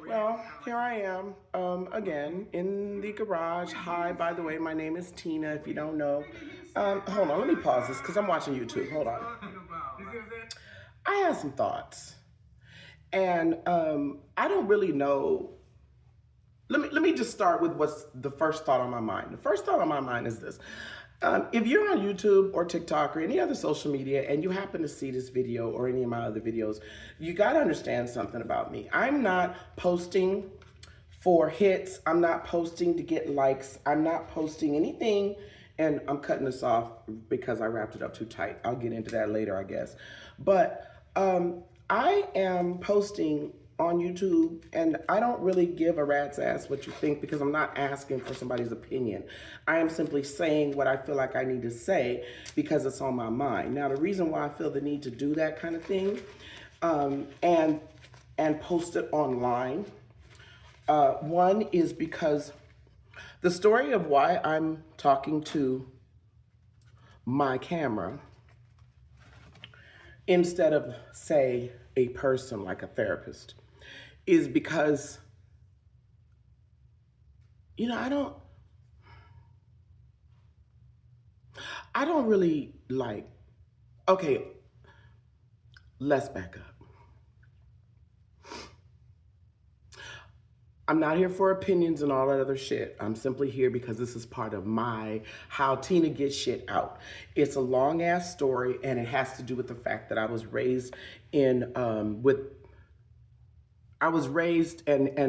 Well, here I am again in the garage. Hi, by the way, my name is Tina, if you don't know. Hold on, let me pause this because I'm watching YouTube. Hold on. I have some thoughts, and I don't really know. Let me just start with what's the first thought on my mind. The first thought on my mind is this. If you're on YouTube or TikTok or any other social media and you happen to see this video or any of my other videos, you got to understand something about me. I'm not posting for hits. I'm not posting to get likes. I'm not posting anything. And I'm cutting this off because I wrapped it up too tight. I'll get into that later, I guess. But I am posting on YouTube, and I don't really give a rat's ass what you think because I'm not asking for somebody's opinion. I am simply saying what I feel like I need to say because it's on my mind. Now, the reason why I feel the need to do that kind of thing and post it online, one is because the story of why I'm talking to my camera instead of, say, a person like a therapist is because, you know, I don't really like, okay, let's back up. I'm not here for opinions and all that other shit. I'm simply here because this is part of my how Tina gets shit out. It's a long ass story, and it has to do with the fact that I was raised in and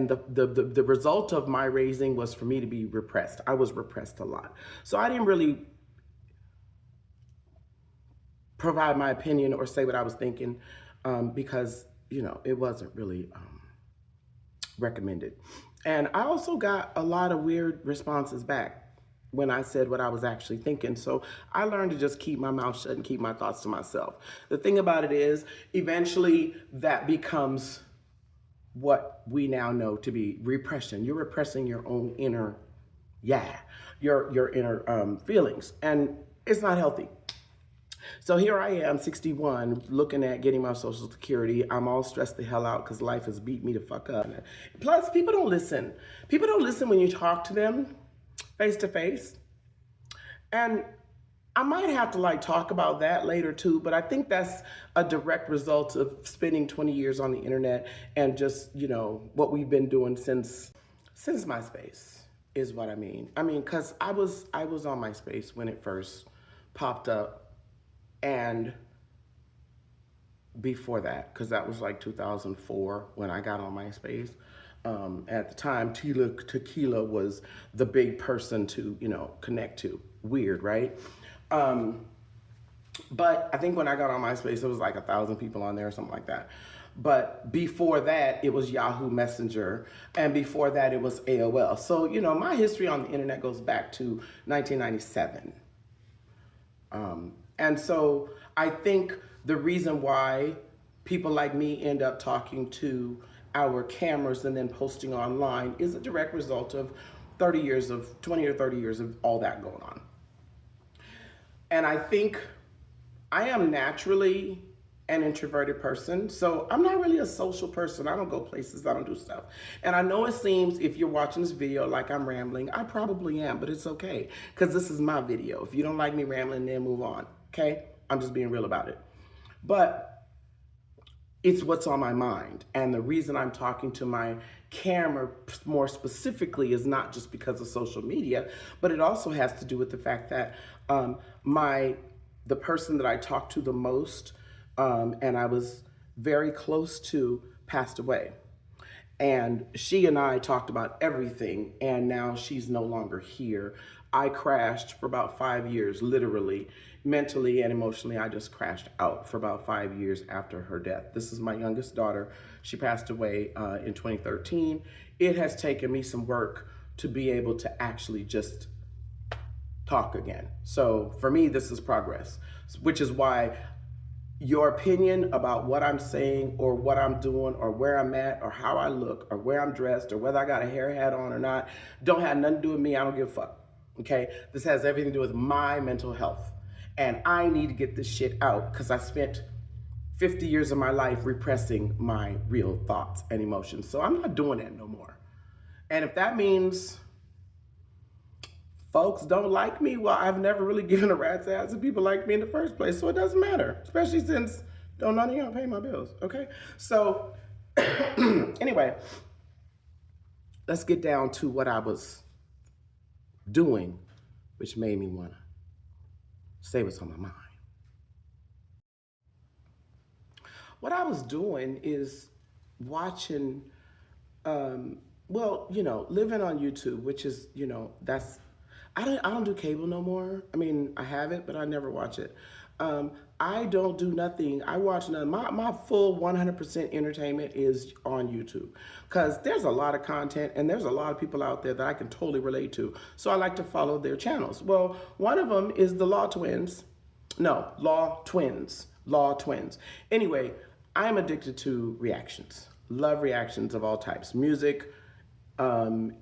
the result of my raising was for me to be repressed. I was repressed a lot. So I didn't really provide my opinion or say what I was thinking because, you know, it wasn't really recommended. And I also got a lot of weird responses back when I said what I was actually thinking. So I learned to just keep my mouth shut and keep my thoughts to myself. The thing about it is, eventually that becomes what we now know to be repression. You're repressing your own inner, your inner feelings, and it's not healthy. So here I am, 61, looking at getting my Social Security. I'm all stressed the hell out because life has beat me the fuck up. Plus, people don't listen. People don't listen when you talk to them face to face. And I might have to like talk about that later too, but I think that's a direct result of spending 20 years on the internet and just, you know, what we've been doing since MySpace is what I mean. I mean, cause I was on MySpace when it first popped up, and before that, cause that was like 2004 when I got on MySpace. At the time, Tequila was the big person to, you know, connect to. Weird, right? But I think when I got on MySpace, it was like 1,000 people on there or something like that. But before that, it was Yahoo Messenger. And before that, it was AOL. So, you know, my history on the internet goes back to 1997. And so I think the reason why people like me end up talking to our cameras and then posting online is a direct result of 20 or 30 years of all that going on. And I think I am naturally an introverted person, so I'm not really a social person. I don't go places, I don't do stuff. And I know it seems, if you're watching this video, like I'm rambling. I probably am, but it's okay, because this is my video. If you don't like me rambling, then move on, okay? I'm just being real about it. But it's what's on my mind. And the reason I'm talking to my camera more specifically is not just because of social media, but it also has to do with the fact that the person that I talked to the most and I was very close to passed away. And she and I talked about everything, and now she's no longer here. I crashed for about 5 years, literally, mentally and emotionally. I just crashed out for about 5 years after her death. This is my youngest daughter. She passed away in 2013. It has taken me some work to be able to actually just talk again. So for me, this is progress, which is why your opinion about what I'm saying or what I'm doing or where I'm at or how I look or where I'm dressed or whether I got a hair hat on or not don't have nothing to do with me. I don't give a fuck, okay? This has everything to do with my mental health. And I need to get this shit out because I spent 50 years of my life repressing my real thoughts and emotions. So I'm not doing that no more. And if that means folks don't like me, well, I've never really given a rat's ass if people like me in the first place. So it doesn't matter, especially since none of y'all pay my bills, okay? So anyway, let's get down to what I was doing, which made me want to say what's on my mind. What I was doing is watching, well, you know, living on YouTube, which is, you know, that's, I don't do cable no more. I mean, I have it, but I never watch it. I don't do nothing. I watch none. My full 100% entertainment is on YouTube because there's a lot of content and there's a lot of people out there that I can totally relate to. So I like to follow their channels. Well, one of them is the Law Twins. No, Law Twins. Law Twins. Anyway, I'm addicted to reactions. Love reactions of all types. Music, and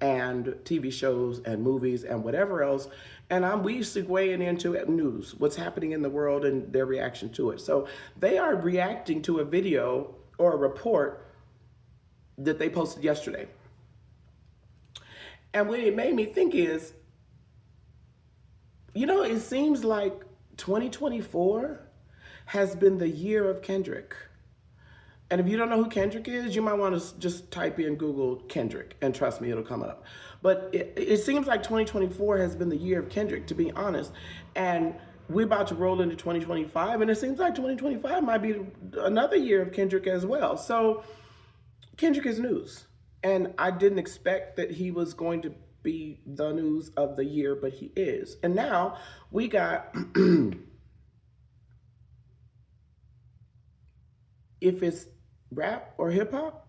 TV shows and movies and whatever else. And we segueing into news, what's happening in the world and their reaction to it. So they are reacting to a video or a report that they posted yesterday. And what it made me think is, you know, it seems like 2024 has been the year of Kendrick. And if you don't know who Kendrick is, you might want to just type in Google Kendrick, and trust me, it'll come up. But it seems like 2024 has been the year of Kendrick, to be honest. And we're about to roll into 2025, and it seems like 2025 might be another year of Kendrick as well. So Kendrick is news. And I didn't expect that he was going to be the news of the year, but he is. And now we got... if it's rap or hip hop,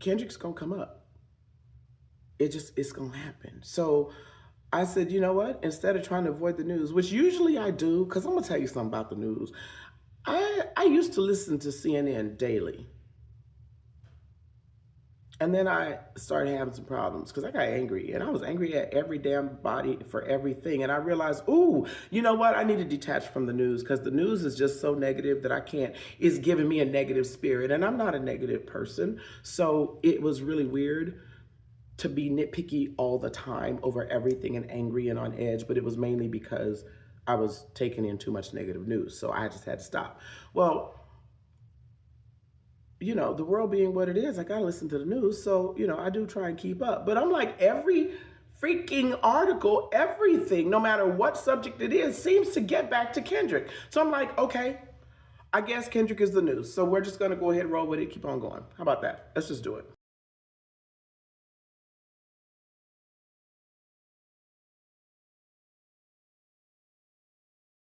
Kendrick's gonna come up. It's gonna happen. So I said, you know what? Instead of trying to avoid the news, which usually I do, because I'm gonna tell you something about the news. I used to listen to CNN daily. And then I started having some problems because I got angry, and I was angry at every damn body for everything. And I realized, ooh, you know what? I need to detach from the news because the news is just so negative that I can't, it's giving me a negative spirit, and I'm not a negative person. So it was really weird to be nitpicky all the time over everything and angry and on edge, but it was mainly because I was taking in too much negative news. So I just had to stop. Well, you know, the world being what it is, I gotta listen to the news. So, you know, I do try and keep up. But I'm like, every freaking article, everything, no matter what subject it is, seems to get back to Kendrick. So I'm like, okay, I guess Kendrick is the news. So we're just gonna go ahead and roll with it, keep on going. How about that? Let's just do it.